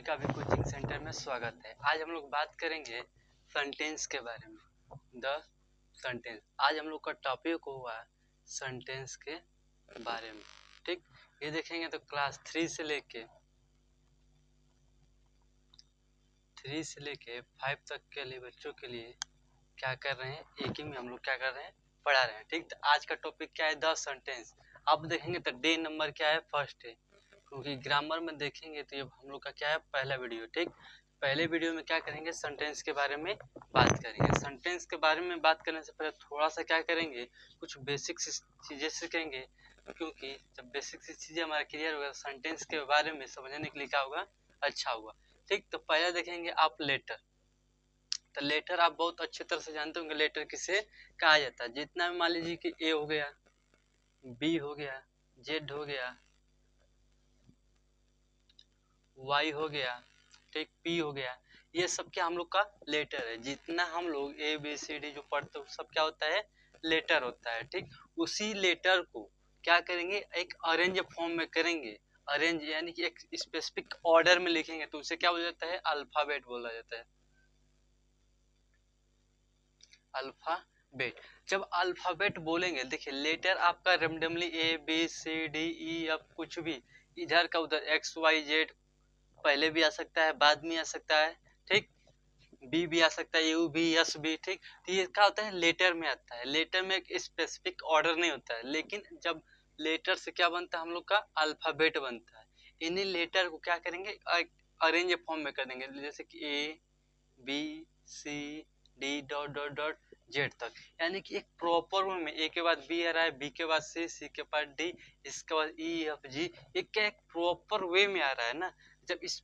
का भी coaching centre में स्वागत है। आज हम लोग बात करेंगे सेंटेंस के बारे में। द सेंटेंस आज हम लोग का टॉपिक हुआ सेंटेंस के बारे में। ठीक, ये देखेंगे तो क्लास 3 से लेके 5 तक के लिए बच्चों के लिए क्या कर रहे हैं, एक ही में हम लोग क्या कर रहे हैं, पढ़ा रहे हैं। ठीक, तो आज का टॉपिक क्या है, द सेंटेंस। आप देखेंगे तो डे नंबर क्या है, फर्स्ट है, क्योंकि ग्रामर में देखेंगे तो ये हम लोग का क्या है, पहला वीडियो। ठीक, पहले वीडियो में क्या करेंगे, सेंटेंस के बारे में बात करेंगे। सेंटेंस के बारे में बात करने से पहले थोड़ा सा क्या करेंगे, कुछ बेसिक चीजें सीखेंगे, क्योंकि जब बेसिक चीजें हमारा क्लियर होगा सेंटेंस के बारे में समझने के लिए क्या होगा, अच्छा होगा। ठीक, तो पहले देखेंगे आप लेटर। तो लेटर आप बहुत अच्छी तरह से जानते होंगे लेटर किसे कहा जाता है। जितना भी मान लीजिए कि ए हो गया, बी हो गया, जेड हो गया, वाई हो गया, ठीक, पी हो गया, ये सब क्या हम लोग का लेटर है। जितना हम लोग ए बी सी डी जो पढ़ते हैं सब क्या होता है, लेटर होता है। ठीक, उसी लेटर को क्या करेंगे, एक अरेंज फॉर्म में करेंगे। अरेंज यानी कि एक स्पेसिफिक ऑर्डर में लिखेंगे तो उसे क्या बोला जाता है, अल्फाबेट बोला जाता है, अल्फाबेट। जब अल्फाबेट बोलेंगे, देखिए लेटर आपका randomly A B C D E F कुछ भी इधर का उधर एक्स वाई जेड पहले भी आ सकता है, बाद में आ सकता है। ठीक, बी भी आ सकता है, यू भी, यस भी। ठीक, तो ये क्या होता है, लेटर में आता है। लेटर में एक स्पेसिफिक ऑर्डर नहीं होता है, लेकिन जब लेटर से क्या बनता है, हम लोग का अल्फाबेट बनता है। इन्हीं लेटर को क्या करेंगे, अरेंज फॉर्म में कर देंगे, जैसे कि A B C D dot dot dot Z तक, यानी कि एक प्रॉपर वे में ए के बाद बी आ रहा है, बी के बाद सी के बाद डी, इसके बाद ई एफ जी, एक प्रॉपर वे में आ रहा है ना। जब इस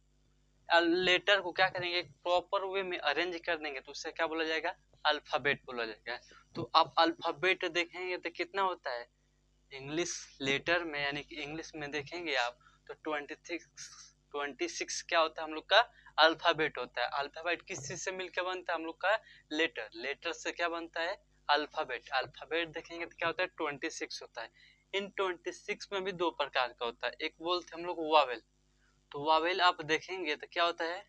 लेटर को क्या करेंगे, एक प्रॉपर वे में अरेंज कर देंगे तो उससे क्या बोला जाएगा, अल्फाबेट बोला जाएगा। तो आप अल्फाबेट देखेंगे तो कितना होता है इंग्लिश लेटर में, यानी कि इंग्लिश में देखेंगे आप तो 26 क्या होता है हम लोग का अल्फाबेट होता है। अल्फाबेट किस चीज से मिलकर बनता है, हम लोग का लेटर। लेटर से क्या बनता है, अल्फाबेट। अल्फाबेट देखेंगे तो क्या होता है, 26 होता है। इन 26 में भी दो प्रकार का होता है, एक बोलते हम लोग वावेल। तो वावेल आप देखेंगे तो क्या होता है,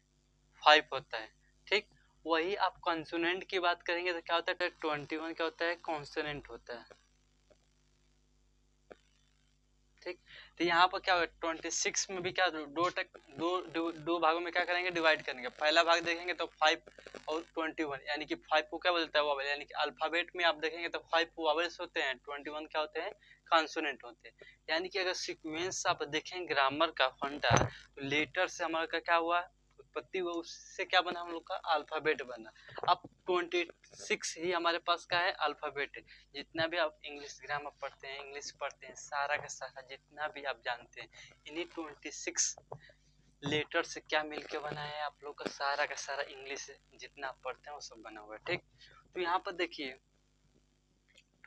5 होता है। ठीक, वही आप कॉन्सोनेंट की बात करेंगे तो क्या होता है, 21 क्या होता है, कॉन्सोनेंट होता है। ठीक, तो यहाँ पर क्या होगा, 26 में भी क्या दो भागों में क्या करेंगे, डिवाइड करेंगे। पहला भाग देखेंगे तो 5 और 21, यानी कि 5 को क्या बोलता है, वावेल। यानी कि अल्फाबेट में आप देखेंगे तो 5 वावेल्स होते हैं, 21 क्या होते हैं, कॉन्सोनेंट होते हैं। यानी कि अगर सीक्वेंस आप देखें ग्रामर का फंडा, तो लेटर से हमारा का क्या हुआ, उत्पत्ति हुआ, उससे क्या बना, हम लोग का अल्फाबेट बना। अब 26 ही हमारे पास का है, अल्फाबेट है। जितना भी आप इंग्लिश ग्रामर पढ़ते हैं, इंग्लिश पढ़ते हैं, सारा का सारा जितना भी आप जानते हैं, इन्हीं 26 लेटर से क्या मिलके बना है, आप लोग का सारा इंग्लिश जितना आप पढ़ते हैं वो सब बना हुआ है। ठीक, तो यहाँ पर देखिए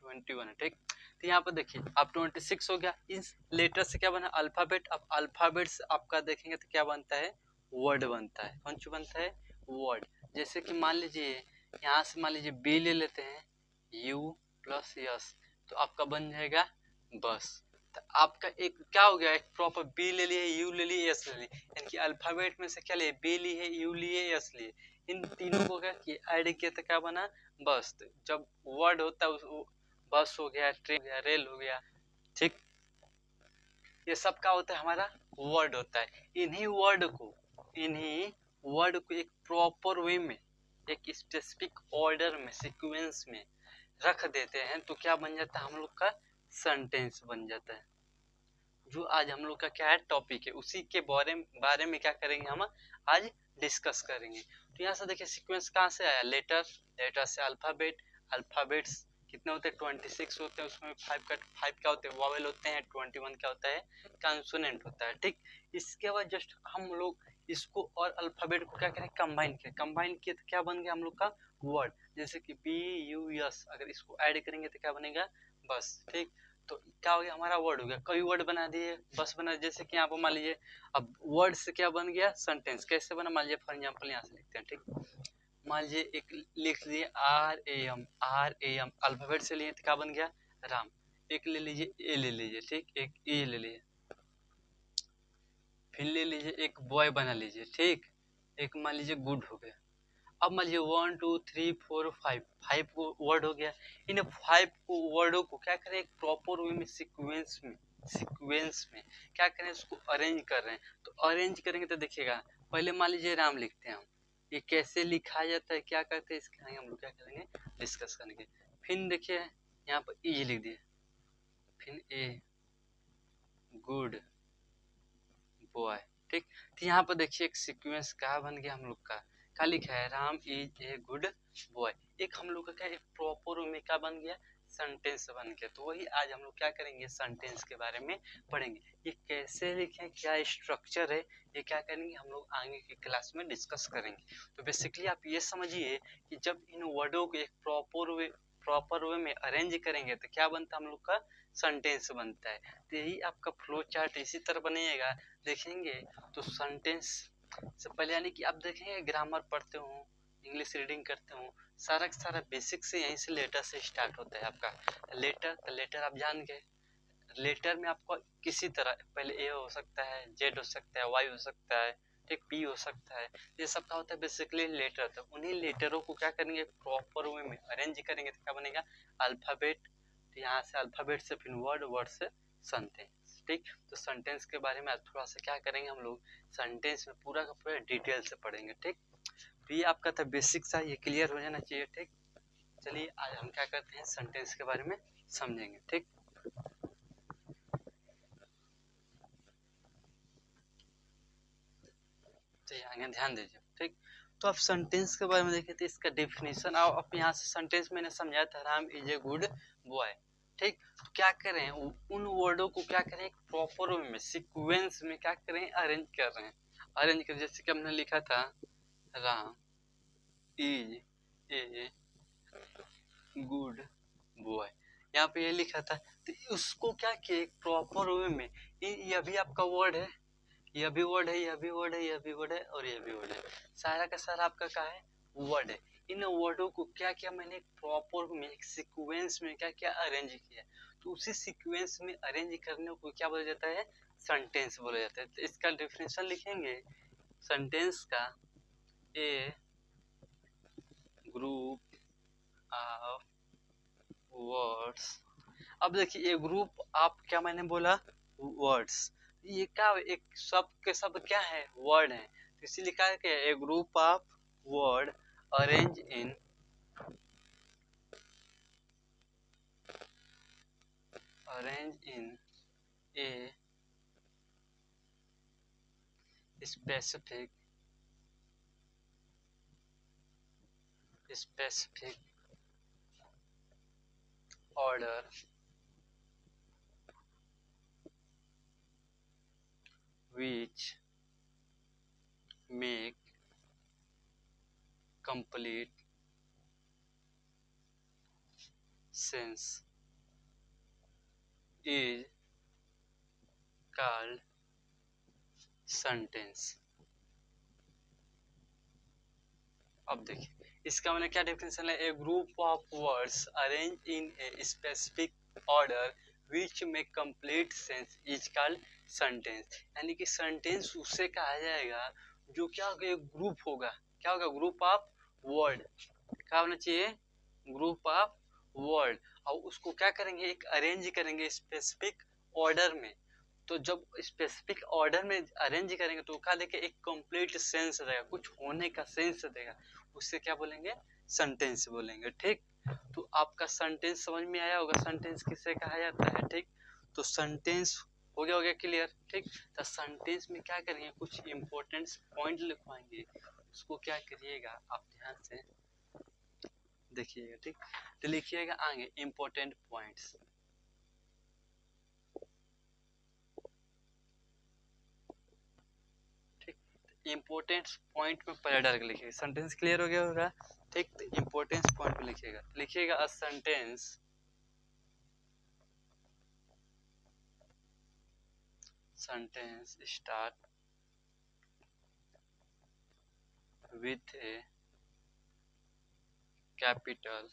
21 है। ठीक, तो यहाँ पर देखिए अब 26 हो गया, इस लेटर से क्या बना, अल्फाबेट। अब अल्फाबेट से आपका देखेंगे तो क्या बनता है, वर्ड बनता है। कौन सा बनता है, वर्ड। जैसे कि मान लीजिए यहाँ से मान लीजिए बी ले लेते हैं, यू प्लस यस, तो आपका बन जाएगा बस। तो आपका एक क्या हो गया, एक प्रॉपर बी ले लिए, यू ले लिए, यस ले लिए, यानी कि अल्फाबेट में से क्या लिए, बी लिए, यू लिए, यस लिए। इन तीनों को क्या किया, ऐड किया तो क्या बना, बस। तो जब वर्ड होता है, बस हो गया, ट्रेन हो गया, रेल हो गया। ठीक, ये सब का होता है, हमारा वर्ड होता है। इन्हीं वर्ड को एक प्रॉपर वे में, एक स्पेसिफिक ऑर्डर में, सीक्वेंस में रख देते हैं तो क्या बन जाता है, हम लोग का सेंटेंस बन जाता है। जो आज हम लोग का क्या है, टॉपिक है, उसी के बारे में क्या करेंगे, हम आज डिस्कस करेंगे। तो यहाँ से देखिए सीक्वेंस कहाँ से आया, लेटर, लेटर से अल्फाबेट, अल्फाबेट्स कितने होते हैं, 26 होते हैं, उसमें 5 क्या होते हैं, वॉवेल होते हैं, 21 क्या होता है, कॉन्सोनेंट होता है। ठीक, इसके बाद जस्ट हम लोग इसको और अल्फाबेट को क्या करें, कंबाइन किए तो क्या बन गया हम लोग का वर्ड। जैसे कि बी यू यस, अगर इसको ऐड करेंगे तो क्या बनेगा, बस। ठीक, तो क्या हो गया, हमारा वर्ड हो गया, कई वर्ड बना दिए, बस बना। जैसे कि यहाँ पर मान लीजिए अब वर्ड से क्या बन गया, सेंटेंस। कैसे बना, मान लीजिए फॉर एग्जाम्पल यहाँ से लिखते हैं। ठीक, मान लीजिए एक लिख लिए आर ए एम, अल्फाबेट से लिए तो क्या बन गया, राम। एक ले लीजिए, ए ले लीजिए, ठीक, एक ए ले लीजिए, फिर ले लीजिए एक बॉय बना लीजिए, ठीक, एक मान लीजिए गुड हो गया। अब मान लीजिए 1 2 3 4 5 5 को वर्ड हो गया। इन 5 को वर्डों को क्या करें, एक प्रॉपर वे में सीक्वेंस में क्या करें, उसको अरेंज कर रहे हैं। तो अरेंज करेंगे तो देखिएगा, पहले मान लीजिए राम लिखते हैं हम, ये कैसे लिखा जाता है, क्या करते हैं, इसके आगे हम लोग क्या करेंगे, डिस्कस करेंगे। फिर देखिए यहाँ पर ई लिख दिए, फिर ए गुड बॉय, ठीक। तो यहाँ पर देखिए एक सीक्वेंस क्या बन गया हम लोग का, क्या लिखा है, Ram is a good boy. एक हम लोग का क्या, एक प्रॉपर में क्या बन गया, सेंटेंस बन गया। तो वही आज हम लोग क्या करेंगे, सेंटेंस के बारे में पढ़ेंगे। ये कैसे लिखें, क्या स्ट्रक्चर है, ये क्या करेंगे हम लोग आगे की क्लास में डिस्कस करेंगे। तो बेसिकली आप ये समझिए कि जब इन वर्डों को एक प्रॉपर वे में अरेंज करेंगे तो क्या बनता है, हम लोग का सेंटेंस बनता है। तो यही आपका फ्लो चार्ट इसी तरह बनेगा, देखेंगे। तो सेंटेंस से पहले यानी कि आप देखेंगे ग्रामर पढ़ते हो, इंग्लिश रीडिंग करते हो, सारा का सारा बेसिक से यहीं से लेटर से स्टार्ट होता है आपका। लेटर, तो लेटर आप जान गए, लेटर में आपको किसी तरह पहले ए हो सकता है, जेड हो सकता है, वाई हो सकता है, ठीक, पी हो सकता है, ये सब का होता है बेसिकली लेटर। तो उन्हीं लेटरों को क्या करेंगे, प्रॉपर वे में अरेंज करेंगे तो क्या बनेगा, अल्फाबेट। तो यहाँ से अल्फाबेट से फिर वर्ड, वर्ड से सेंटेंस, ठीक। तो सेंटेंस के बारे में आज थोड़ा सा क्या करेंगे हम लोग, सेंटेंस में पूरा का पूरा डिटेल से पढ़ेंगे, ठीक। तो ये आपका था बेसिक सा, ये क्लियर हो जाना चाहिए, ठीक। चलिए आज हम क्या करते हैं, सेंटेंस के बारे में समझेंगे, ठीक। तो आगे ध्यान दीजिए, ठीक। तो आप सेंटेंस के बारे में देखिए, तो इसका डेफिनेशन आप यहाँ से सेंटेंस मैंने समझाया था, Ram is a good boy, ठीक। तो क्या करें, उन वर्डों को क्या करें, एक प्रॉपर वे में सीक्वेंस में क्या करें, अरेंज कर रहे हैं। अरेंज कर, जैसे कि हमने लिखा था Ram is a good boy, यहाँ पे ये लिखा था। तो उसको क्या किया, एक प्रॉपर वे में, ये भी आपका वर्ड है, यह भी वर्ड है, यह भी वर्ड है, यह भी वर्ड है, और यह भी वर्ड है, सारा का सारा आपका क्या है, वर्ड है। इन वर्डों को क्या किया मैंने, प्रॉपर में एक सीक्वेंस में क्या किया, अरेंज किया। तो उसी सीक्वेंस में अरेंज करने को क्या बोला जाता है, सेंटेंस बोला जाता है। तो इसका डेफिनेशन लिखेंगे सेंटेंस का, ए ग्रुप ऑफ वर्ड्स। अब देखिए ये ग्रुप आप क्या मैंने बोला, वर्ड्स, ये क्या, एक शब्द के शब्द क्या है, वर्ड है। तो इसीलिए क्या है, a group of word arrange in a specific order which make complete sense is called sentence। अब देखिए इसका मैंने क्या डेफिनेशन है, a group of words arrange in a specific order which make complete sense is called sentence. यानी कि sentence उससे कहा जाएगा जो क्या होगा, एक ग्रुप होगा, क्या होगा, ग्रुप ऑफ वर्ड, क्या होना चाहिए, ग्रुप ऑफ वर्ड, और उसको क्या करेंगे, एक अरेंज करेंगे स्पेसिफिक ऑर्डर में। तो जब स्पेसिफिक ऑर्डर में अरेंज करेंगे तो क्या देगा, एक कंप्लीट सेंस देगा, कुछ होने का सेंस देगा, उससे क्या बोलेंगे, सेंटेंस बोलेंगे, ठीक। तो आपका सेंटेंस समझ में आया होगा, सेंटेंस किसे कहा जाता है, ठीक। तो सेंटेंस हो गया क्लियर, ठीक। तो सेंटेंस में क्या करेंगे, कुछ इंपॉर्टेंट पॉइंट लिखवाएंगे, उसको क्या करिएगा आप ध्यान से देखिएगा, ठीक। तो लिखिएगा आगे इंपॉर्टेंट पॉइंट्स, इंपॉर्टेंट पॉइंट में पहले डाल के लिखिएगा, सेंटेंस क्लियर हो गया होगा, ठीक। तो इंपॉर्टेंस पॉइंट पे लिखिएगा a sentence start with a capital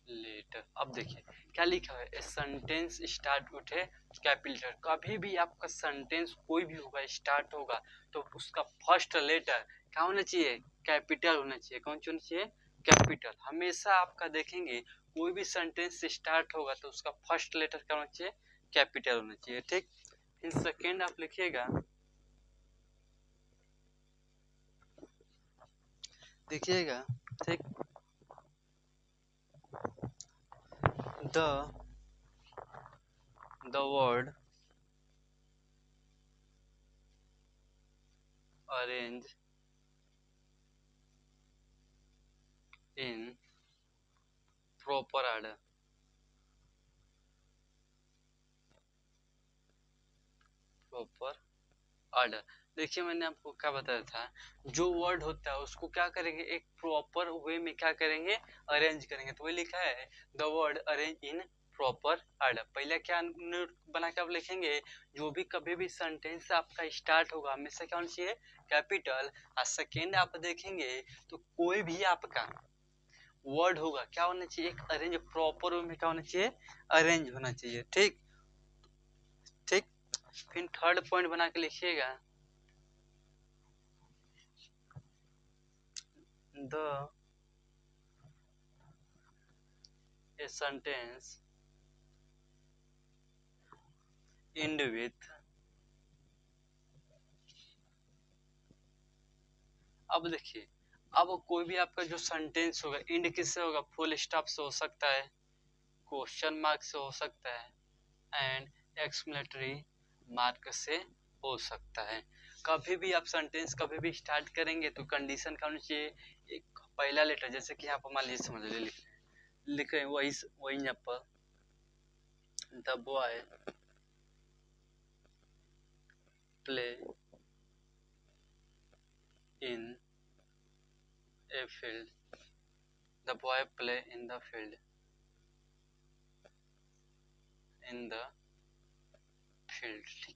letter. अब देखिए क्या लिखा है, a sentence start with a capital. कभी भी आपका सेंटेंस कोई भी होगा स्टार्ट होगा तो उसका फर्स्ट लेटर क्या होना चाहिए, कैपिटल होना चाहिए। कौन सी होना चाहिए, कैपिटल। हमेशा आपका देखेंगे कोई भी सेंटेंस स्टार्ट होगा तो उसका फर्स्ट लेटर क्या होना चाहिए, कैपिटल होना चाहिए। ठीक, फिर सेकेंड आप लिखिएगा, देखिएगा, ठीक, the word arrange in proper order। Proper order. देखिए मैंने आपको क्या बताया था, जो वर्ड होता है उसको क्या करेंगे, एक प्रॉपर वे में क्या करेंगे, अरेंज करेंगे। तो वही लिखा है the word arrange in proper order. पहले क्या नोट बना के आप लिखेंगे, जो भी कभी भी सेंटेंस आपका स्टार्ट होगा हमेशा क्या होना चाहिए, कैपिटल। और सेकेंड आप देखेंगे तो कोई भी आपका वर्ड होगा क्या होना चाहिए, एक अरेंज प्रॉपर वे में क्या होना चाहिए, अरेंज होना चाहिए। ठीक, ठीक, फिर थर्ड पॉइंट बना के लिखिएगा, the a sentence end with। अब देखिए, अब कोई भी आपका जो सेंटेंस होगा एंड किससे होगा, फुल स्टॉप से हो सकता है, क्वेश्चन मार्क से हो सकता है एंड एक्सक्लेमेटरी मार्क से हो सकता है। कभी भी आप सेंटेंस कभी भी स्टार्ट करेंगे तो कंडीशन क्या होनी चाहिए, एक पहला लेटर, जैसे कि यहाँ पर मान लीजिए समझ लीजिए लिख रहे हैं वही वही यहाँ पर the boy play in a field, the boy play in the field, in the field।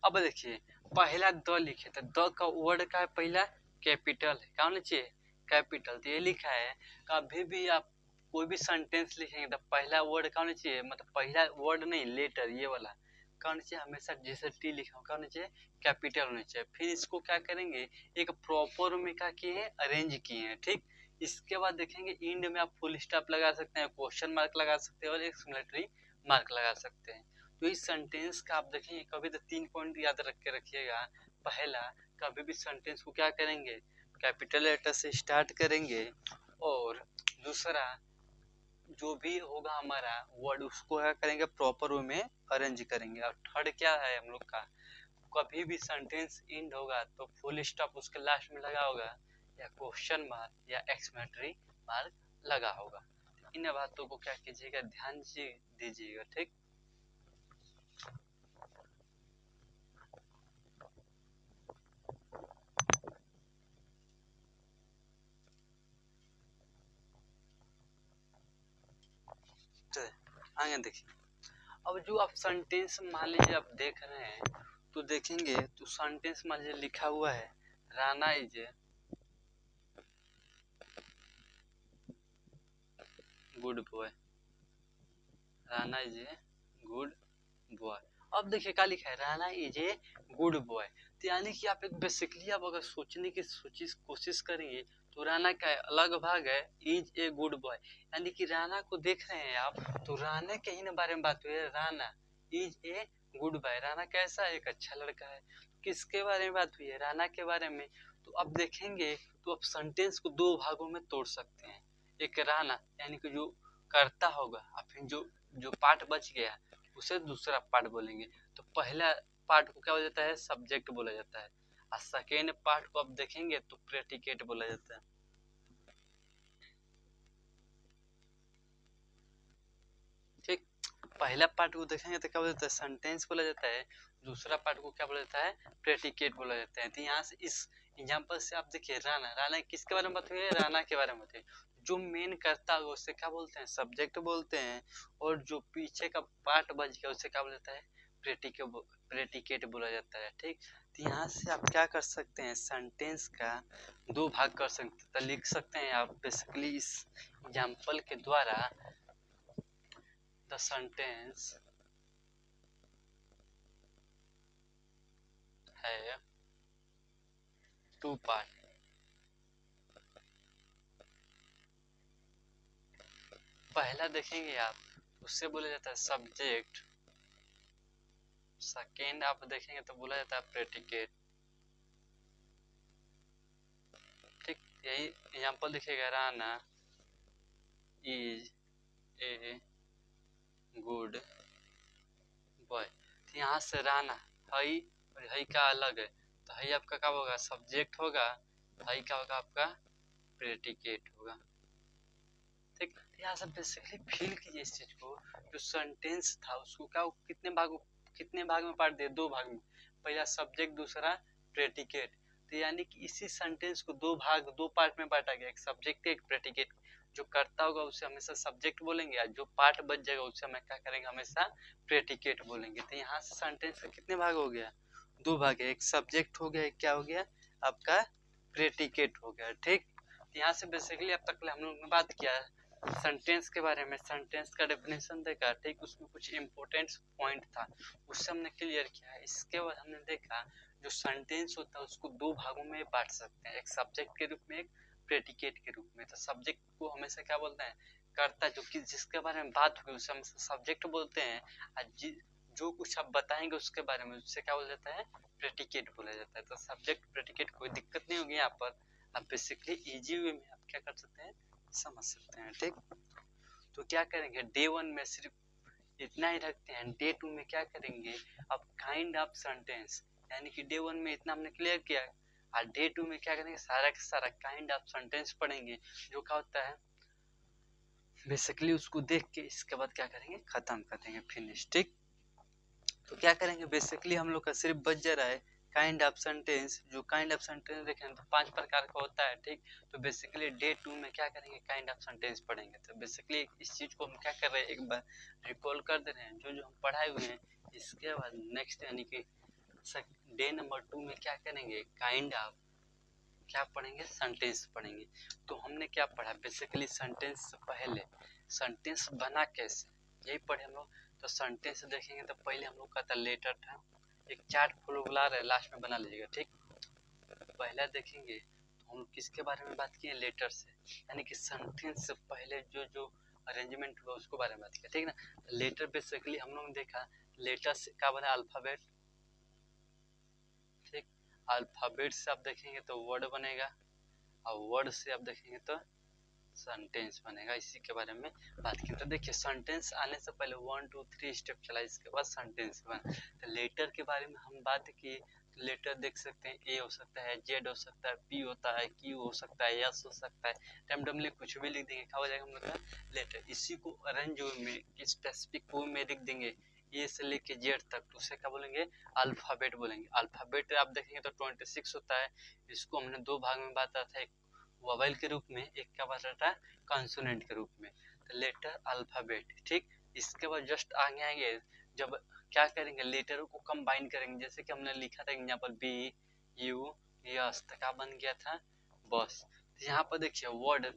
अब देखिए पहला द लिखे तो द का वर्ड का पहला कैपिटल है, क्या होना चाहिए, कैपिटल। तो ये लिखा है कभी भी आप कोई भी सेंटेंस लिखेंगे तो पहला वर्ड क्या होना चाहिए, मतलब पहला वर्ड नहीं लेटर, ये वाला क्या होना चाहिए हमेशा, जैसे टी लिखा हो क्या होना चाहिए, कैपिटल होना चाहिए। फिर इसको क्या करेंगे, एक प्रॉपर में क्या किए हैं, अरेंज किए हैं। ठीक, इसके बाद देखेंगे इंड में आप फुल स्टॉप लगा सकते हैं, क्वेश्चन मार्क लगा सकते हैं और एक्सक्लेमेटरी मार्क लगा सकते हैं। तो इस सेंटेंस का आप देखेंगे कभी तो 3 पॉइंट याद रख के रखिएगा। पहला, कभी भी सेंटेंस को क्या करेंगे, कैपिटल लेटर से स्टार्ट करेंगे। और दूसरा, जो भी होगा हमारा वर्ड उसको क्या करेंगे, प्रॉपर वे में अरेंज करेंगे। और थर्ड क्या है हम लोग का, कभी भी सेंटेंस एंड होगा तो फुल स्टॉप उसके लास्ट में लगा होगा या क्वेश्चन मार्क या एक्सक्लेमेटरी मार्क लगा होगा। इन बातों को क्या कीजिएगा, ध्यान दीजिएगा। ठीक, आगे देखिए, अब जो आप सेंटेंस मान लीजिए आप देख रहे हैं तो देखेंगे तो सेंटेंस मान लीजिए लिखा हुआ है Rana is a good boy, Rana is a good boy. अब देखिए क्या लिखा है, Rana is a good boy. तो यानी कि आप एक बेसिकली आप अगर सोचने की कोशिश करेंगे तो राणा का अलग भाग है इज ए गुड बॉय, यानी कि राणा को देख रहे हैं आप तो राणा के ही बारे में बात हुई है, Rana is a good boy, Rana कैसा है, एक अच्छा लड़का है। किसके बारे में बात हुई है, राणा के बारे में। तो अब देखेंगे तो आप सेंटेंस को दो भागों में तोड़ सकते हैं, एक राणा यानी कि जो करता होगा और फिर जो जो पार्ट बच गया उसे दूसरा पार्ट बोलेंगे। तो पहला पार्ट को क्या बोला जाता है, सब्जेक्ट बोला जाता है, और सेकेंड पार्ट को आप देखेंगे तो प्रेडिकेट बोला जाता है। ठीक, पहला पार्ट को देखेंगे तो क्या बोला जाता है, सेंटेंस बोला जाता है, दूसरा पार्ट को क्या बोला जाता है, प्रेडिकेट बोला जाता है। तो यहाँ से इस एग्जांपल से आप देखिए राणा, राणा किसके बारे में बात हुई है, राणा के बारे में बात हुई। जो मेन करता होगा उसे क्या बोलते हैं, सब्जेक्ट बोलते हैं, और जो पीछे का पार्ट बच गया उसे क्या बोला जाता है, प्रेडिकेट बोला जाता है। ठीक, तो यहाँ से आप क्या कर सकते हैं, सेंटेंस का दो भाग कर सकते हैं। तो लिख सकते हैं आप बेसिकली इस एग्जांपल के द्वारा द सेंटेंस है टू पार्ट। पहला देखेंगे आप, उससे बोला जाता है सब्जेक्ट। सेकेंड आप देखेंगे तो बोला जाता है प्रेडिकेट। ठीक, यही एग्जांपल दिखेगा, Rana is a good boy. तो यहाँ से राना हई और हई का अलग है, तो हई आपका क्या होगा, सब्जेक्ट होगा, हई का होगा आपका प्रेडिकेट होगा। ठीक, तो यहाँ से बेसिकली फील कीजिए इस चीज को, जो सेंटेंस था उसको क्या कितने भाग में बांट दिया, दो भाग में। पहला सब्जेक्ट, दूसरा प्रेडिकेट। तो यानी कि इसी सेंटेंस को दो पार्ट में बांटा गया, एक सब्जेक्ट एक प्रेडिकेट। जो करता होगा उसे हमेशा सब्जेक्ट बोलेंगे, और जो पार्ट बच जाएगा उसे हम क्या करेंगे, हमेशा प्रेडिकेट बोलेंगे। तो यहाँ से सेंटेंस का कितने भाग हो गया, दो भाग है, एक सब्जेक्ट हो गया, एक क्या हो गया आपका प्रेडिकेट हो गया। ठीक, यहाँ से बेसिकली अब तक हम लोग ने बात किया सेंटेंस के बारे में, सेंटेंस का डेफिनेशन देखा। ठीक, उसमें कुछ इंपॉर्टेंट पॉइंट था, उससे हमने क्लियर किया। इसके बाद हमने देखा जो सेंटेंस होता है उसको दो भागों में बांट सकते हैं, एक सब्जेक्ट के रूप में, एक प्रेडिकेट के रूप में। तो सब्जेक्ट को हमेशा क्या बोलते हैं, कर्ता, जो कि जिसके बारे में बात हुई उसे हम सब्जेक्ट बोलते हैं। और जो कुछ आप बताएंगे उसके बारे में, उससे क्या बोला जाता है, प्रेडिकेट बोला जाता है। तो सब्जेक्ट प्रेडिकेट कोई दिक्कत नहीं होगी यहाँ पर, आप बेसिकली इजी वे में आप क्या कर सकते हैं, समझ सकते हैं। ठीक, तो क्या करेंगे, डे वन में सिर्फ इतना ही रखते हैं, डे टू में क्या करेंगे, अब काइंड ऑफ सेंटेंस, यानी कि डे वन में इतना हमने क्लियर किया, और डे टू में क्या करेंगे, सारा का सारा काइंड ऑफ सेंटेंस पढ़ेंगे, जो क्या होता है बेसिकली उसको देख के इसके बाद क्या करेंगे, खत्म कर देंगे, फिनिश। ठीक, तो क्या करेंगे, बेसिकली हम लोग का सिर्फ बच जा रहा है काइंड ऑफ सेंटेंस। जो काइंड ऑफ सेंटेंस देखें तो 5 प्रकार का होता है। ठीक, तो बेसिकली डे 2 में क्या करेंगे, काइंड ऑफ सेंटेंस पढ़ेंगे। तो बेसिकली इस चीज को हम क्या कर रहे हैं, एक बार रिकॉल कर दे रहे हैं जो जो हम पढ़ाए हुए हैं। इसके बाद नेक्स्ट यानी कि डे नंबर 2 में क्या करेंगे, काइंड ऑफ क्या पढ़ेंगे, सेंटेंस पढ़ेंगे। तो हमने क्या पढ़ा, बेसिकली सेंटेंस से पहले सेंटेंस बना कैसे, यही पढ़े हम लोग। तो सेंटेंस देखेंगे तो पहले हम लोग का था लेटर था, एक चार्ट फॉलो बुला रहे, लास्ट में बना लीजिएगा। ठीक, पहला देखेंगे तो हम लोग किसके बारे में बात किए, लेटर से, यानी कि सेंटेंस से पहले जो जो अरेंजमेंट हुआ उसको बारे में बात किया। ठीक ना, लेटर बेसिकली हम लोग ने देखा लेटर से क्या बना, अल्फाबेट। ठीक, अल्फाबेट से आप देखेंगे तो वर्ड बनेगा, और वर्ड से आप देखेंगे तो सेंटेंस बनेगा। इसी के बारे में बात की। तो देखिए सेंटेंस आने से पहले 1 2 3 स्टेप चला, इसके बाद सेंटेंस बना। तो लेटर के बारे में हम बात की, तो लेटर देख सकते हैं, ए हो सकता है, जेड हो सकता है, पी होता है, क्यू हो सकता है, एस हो सकता है, रैंडमली कुछ भी लिख देंगे, क्या हो जाएगा हम लोग का लेटर। इसी को अरेंज में स्पेसिफिक वे में लिख देंगे, ए से लेके जेड तक, तो उसे क्या बोलेंगे, अल्फाबेट बोलेंगे। अल्फाबेट आप देखेंगे तो 26 होता है। इसको हमने दो भाग में बांटा था, एक वोवेल के रूप में, एक क्या बात था कॉन्सोनेंट के रूप में। तो लेटर अल्फाबेट। ठीक, इसके बाद जस्ट आगे आएंगे, जब क्या करेंगे, लेटरों को कंबाइन करेंगे। जैसे कि हमने लिखा था एग्जांपल बी यू यस, तो क्या बन गया था, बस। तो यहाँ पर देखिए वर्ड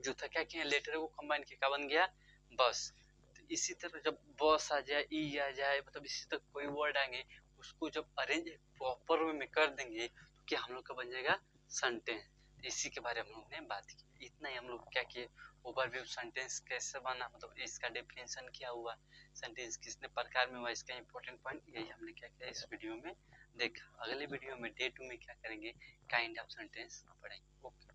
जो था क्या किया, लेटरों को कंबाइन किया, क्या बन गया, बस। तो इसी तरह जब बस आ जाए, ई आ जाए, मतलब इसी तरह कोई वर्ड आएंगे, उसको जब अरेंज प्रॉपर वे में कर देंगे तो क्या हम लोग का बन जाएगा सेंटेंस। इसी के बारे में हम लोग ने बात की। इतना ही हम लोग क्या किए, ओवरव्यू सेंटेंस कैसे बना, मतलब इसका डेफिनेशन क्या हुआ, सेंटेंस कितने प्रकार में हुआ, इसका इंपॉर्टेंट पॉइंट यही हमने क्या किया इस वीडियो में देखा। अगले वीडियो में डे 2 में क्या करेंगे, काइंड ऑफ सेंटेंस पढ़ेंगे। ओके।